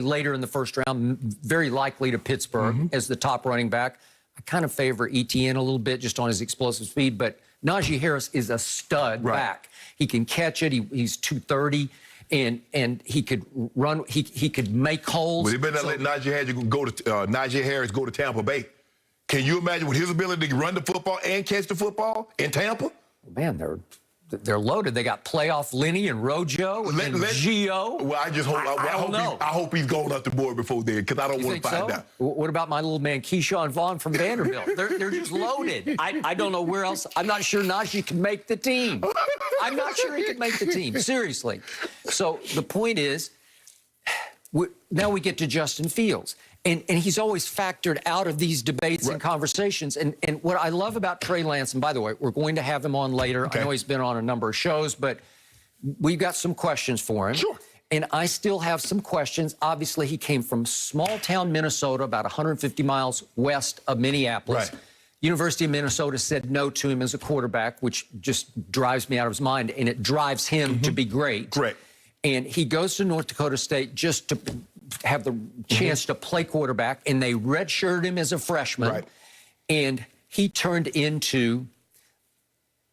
later in the first round, very likely to Pittsburgh as the top running back. I kind of favor ETN a little bit just on his explosive speed, but Najee Harris is a stud back. He can catch it. He's 230, and he could run. He could make holes. But he better not let Najee Harris go to Tampa Bay. Can you imagine with his ability to run the football and catch the football in Tampa? Man, they're loaded. They got playoff Lenny and Rojo and Gio. Well, I just hope I hope he's going up the board before then, because I don't want to find out. What about my little man Keyshawn Vaughn from Vanderbilt? They're just loaded. I don't know where else. I'm not sure Najee can make the team. I'm not sure he could make the team. Seriously. So the point is, now we get to Justin Fields. And he's always factored out of these debates and conversations. And what I love about Trey Lance, and by the way, we're going to have him on later. I know he's been on a number of shows, but we've got some questions for him. Sure. And I still have some questions. Obviously, he came from small town Minnesota, about 150 miles west of Minneapolis. Right. University of Minnesota said no to him as a quarterback, which just drives me out of his mind. And it drives him to be great. Correct. And he goes to North Dakota State just to have the chance to play quarterback, and they redshirted him as a freshman. Right. And he turned into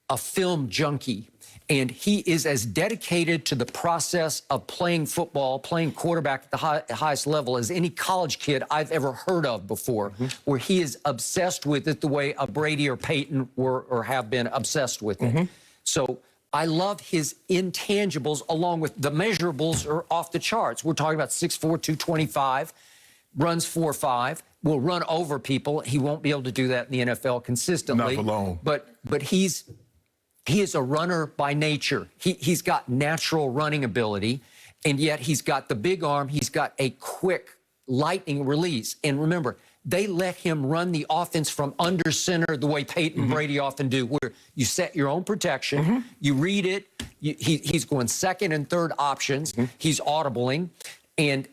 a film junkie. And he is as dedicated to the process of playing football, playing quarterback at the highest level as any college kid I've ever heard of before, where he is obsessed with it the way a Brady or Peyton were or have been obsessed with it. So I love his intangibles, along with the measurables are off the charts. We're talking about 6'4", 225, runs 4.5, will run over people. He won't be able to do that in the NFL consistently. Not for long. But he is a runner by nature. He's got natural running ability, and yet he's got the big arm. He's got a quick lightning release. And remember, they let him run the offense from under center the way Peyton and Brady often do, where you set your own protection, you read it, he's going second and third options, he's audibling, and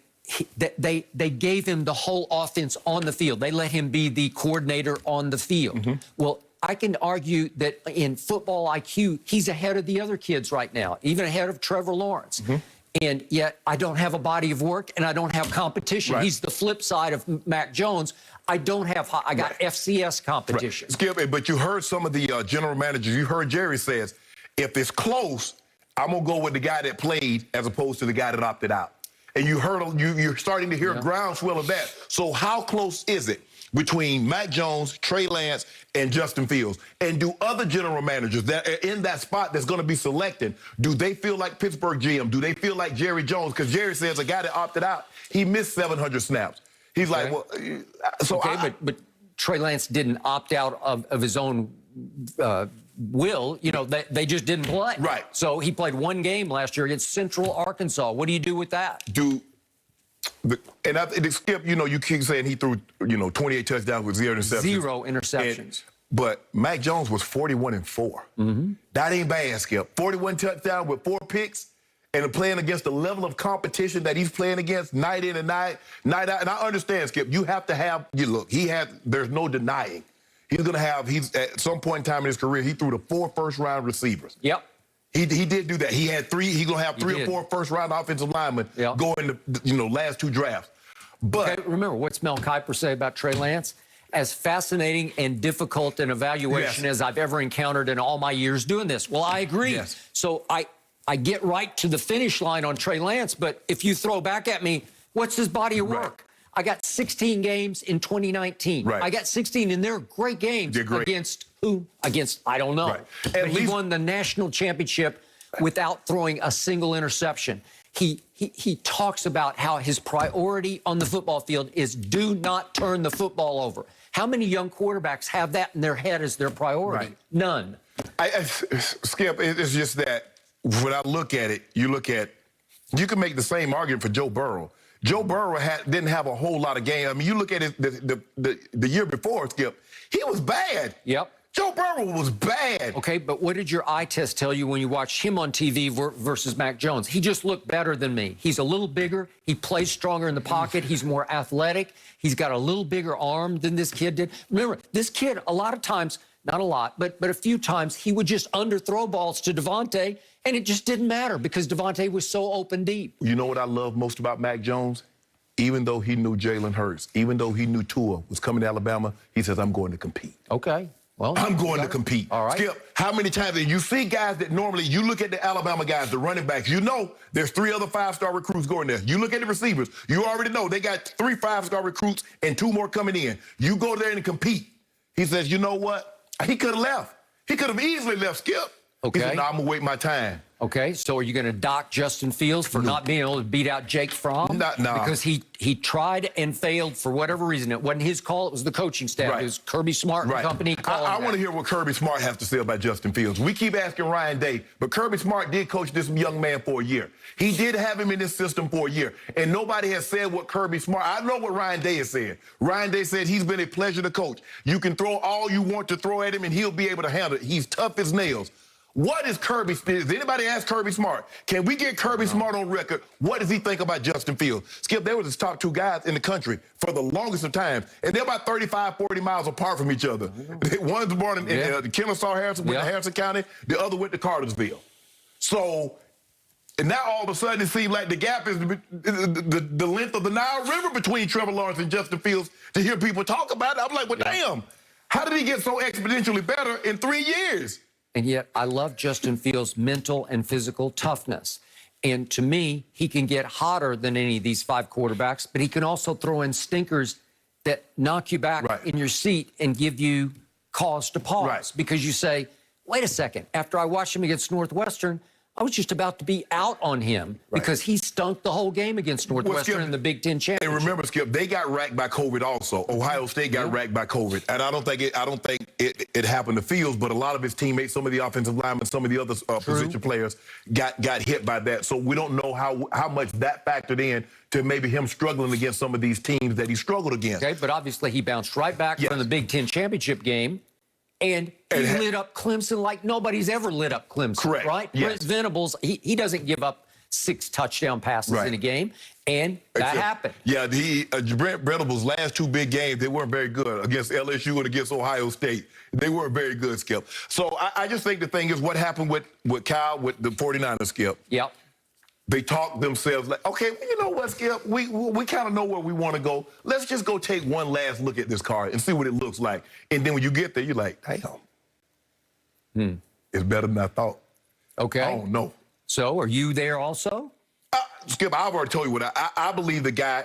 they gave him the whole offense on the field. They let him be the coordinator on the field. Well, I can argue that in football IQ, he's ahead of the other kids right now, even ahead of Trevor Lawrence. And yet I don't have a body of work and I don't have competition. He's the flip side of Mac Jones. I got FCS competition. Skip, but you heard some of the general managers. You heard Jerry says, if it's close, I'm going to go with the guy that played as opposed to the guy that opted out. And you're starting to hear a groundswell of that. So how close is it between Mac Jones, Trey Lance, and Justin Fields? And do other general managers that are in that spot that's going to be selected, do they feel like Pittsburgh GM? Do they feel like Jerry Jones? Because Jerry says a guy that opted out, he missed 700 snaps. He's like, well, so but Trey Lance didn't opt out of his own will. You know, they just didn't play. Right. So he played one game last year against Central Arkansas. What do you do with that? Skip, you keep saying he threw, 28 touchdowns with 0 interceptions. 0 interceptions. But Mac Jones was 41-4. That ain't bad, Skip. 41 touchdowns with 4 picks, and playing against the level of competition that he's playing against night in and night out. And I understand, Skip, you have to have, there's no denying. He's at some point in time in his career, he threw to 4 first-round receivers. Yep. He did do that. He had 3. He's gonna have 3 or 4 first-round offensive linemen going to last 2 drafts. But remember, what's Mel Kiper say about Trey Lance? As fascinating and difficult an evaluation as I've ever encountered in all my years doing this. Well, I agree. So I get right to the finish line on Trey Lance, but if you throw back at me, what's his body of work? I got 16 games in 2019. I got 16, and they're great games. Against who? Against, I don't know. But he won the national championship without throwing a single interception. He talks about how his priority on the football field is do not turn the football over. How many young quarterbacks have that in their head as their priority? None. Skip, it's just that when I look at it, you can make the same argument for Joe Burrow. Joe Burrow didn't have a whole lot of games. I mean, you look at it the year before, Skip, he was bad. Yep. Joe Burrow was bad. Okay, but what did your eye test tell you when you watched him on TV versus Mac Jones? He just looked better than me. He's a little bigger. He plays stronger in the pocket. He's more athletic. He's got a little bigger arm than this kid did. Remember, this kid, a lot of times, not a lot, but a few times, he would just underthrow balls to Devontae, and it just didn't matter because Devontae was so open deep. You know what I love most about Mac Jones? even though he knew Jalen Hurts, even though he knew Tua was coming to Alabama, he says, I'm going to compete. Okay. Well, I'm going to compete. All right. Skip, how many times, and you see guys that normally, you look at the Alabama guys, the running backs, you know there's 3 other 5-star recruits going there. You look at the receivers, you already know they got 3 5-star recruits and 2 more coming in. You go there and compete. He says, you know what? He could have left. He could have easily left, Skip. Okay. He said, no, I'm going to wait my time. Okay, so are you going to dock Justin Fields for not being able to beat out Jake Fromm? No. Because he tried and failed for whatever reason. It wasn't his call. It was the coaching staff. Right. It was Kirby Smart and company calling I want to hear what Kirby Smart has to say about Justin Fields. We keep asking Ryan Day, but Kirby Smart did coach this young man for a year. He did have him in this system for a year, and nobody has said what Kirby Smart. I know what Ryan Day has said. Ryan Day said he's been a pleasure to coach. You can throw all you want to throw at him, and he'll be able to handle it. He's tough as nails. What is Kirby? Does anybody ask Kirby Smart? Can we get Kirby Smart on record? What does he think about Justin Fields? Skip, they were the top 2 guys in the country for the longest of times, and they're about 35, 40 miles apart from each other. One's born in Kennesaw, Harrison, went to Harrison County. The other went to Cartersville. So, and now all of a sudden it seems like the gap is the length of the Nile River between Trevor Lawrence and Justin Fields to hear people talk about it. I'm like, well, damn, how did he get so exponentially better in 3 years? And yet I love Justin Fields' mental and physical toughness. And to me, he can get hotter than any of these 5 quarterbacks, but he can also throw in stinkers that knock you back in your seat and give you cause to pause. Because you say, wait a second, after I watched him against Northwestern, I was just about to be out on him because he stunk the whole game against Northwestern in the Big Ten Championship. And remember, Skip, they got racked by COVID also. Ohio State got racked by COVID. And I don't think it happened to Fields, but a lot of his teammates, some of the offensive linemen, some of the other position players got hit by that. So we don't know how much that factored in to maybe him struggling against some of these teams that he struggled against. Okay, but obviously he bounced right back from the Big Ten Championship game. And he lit up Clemson like nobody's ever lit up Clemson, right? Yes. Brent Venables, he doesn't give up 6 touchdown passes in a game, and that happened. Yeah, Brent Venables' last 2 big games, they weren't very good against LSU and against Ohio State. They weren't very good, Skip. So I just think the thing is what happened with Kyle, with the 49ers, Skip. Yep. They talk themselves like, okay, you know what, Skip? We kind of know where we want to go. Let's just go take one last look at this card and see what it looks like. And then when you get there, you're like, damn. It's better than I thought. Okay. I don't know. So are you there also? Skip, I've already told you what I believe the guy,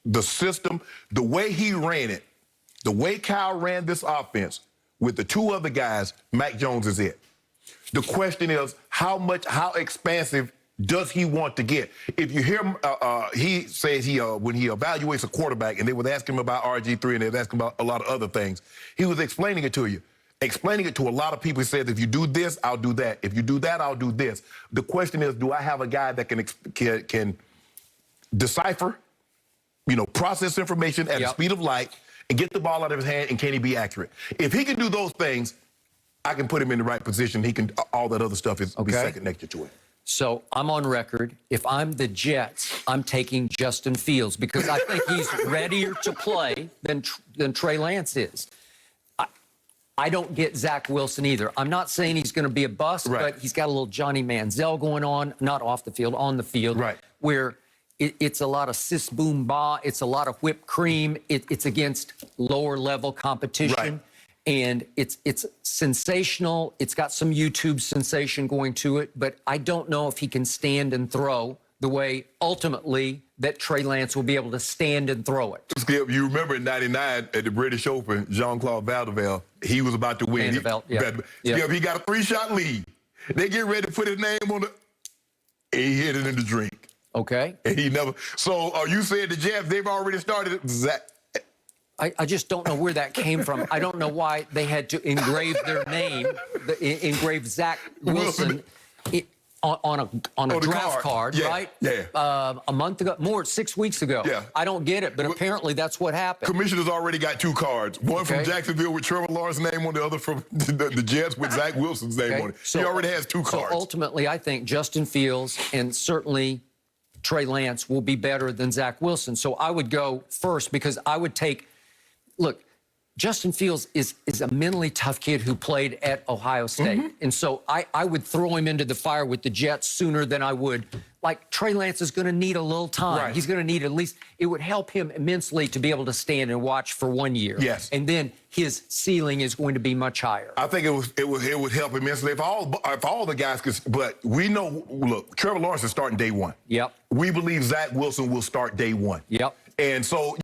the system, the way he ran it, the way Kyle ran this offense with the 2 other guys, Mac Jones is it. The question is, how expansive does he want to get? If you hear him, he says when he evaluates a quarterback, and they would ask him about RG3 and they would ask him about a lot of other things, he was explaining it to you. Explaining it to a lot of people. He says, if you do this, I'll do that. If you do that, I'll do this. The question is, do I have a guy that can decipher, process information at the speed of light and get the ball out of his hand, and can he be accurate? If he can do those things, I can put him in the right position. He can, all that other stuff is be second nature to it. So I'm on record. If I'm the Jets, I'm taking Justin Fields because I think he's readier to play than Trey Lance is. I don't get Zach Wilson either. I'm not saying he's going to be a bust, but he's got a little Johnny Manziel going on, not off the field, on the field, where it's a lot of sis boom ba, it's a lot of whipped cream, it's against lower level competition. And it's sensational. It's got some YouTube sensation going to it, but I don't know if he can stand and throw the way ultimately that Trey Lance will be able to stand and throw it. Skip, you remember in '99 at the British Open, Jean-Claude Valdevelle, he was about to win. Skip, he got a 3-shot lead. They get ready to put his name on and he hit it in the drink. Okay. And he never. So are you saying the Jets, they've already started Zach? I just don't know where that came from. I don't know why they had to engrave their name, engrave Zach Wilson on a draft card, right? Yeah. A month ago, 6 weeks ago. Yeah. I don't get it, but apparently that's what happened. Commissioner's already got 2 cards. One from Jacksonville with Trevor Lawrence's name on the other from the Jets with Zach Wilson's name on it. So, he already has 2 cards. So ultimately, I think Justin Fields and certainly Trey Lance will be better than Zach Wilson. So I would go first because I would take, look, Justin Fields is a mentally tough kid who played at Ohio State. And so I would throw him into the fire with the Jets sooner than I would. Like, Trey Lance is going to need a little time. Right. He's going to need at least, it would help him immensely to be able to stand and watch for 1 year. Yes. And then his ceiling is going to be much higher. I think it would help immensely if all the guys could. But we know, look, Trevor Lawrence is starting day one. Yep. We believe Zach Wilson will start day one. Yep. And so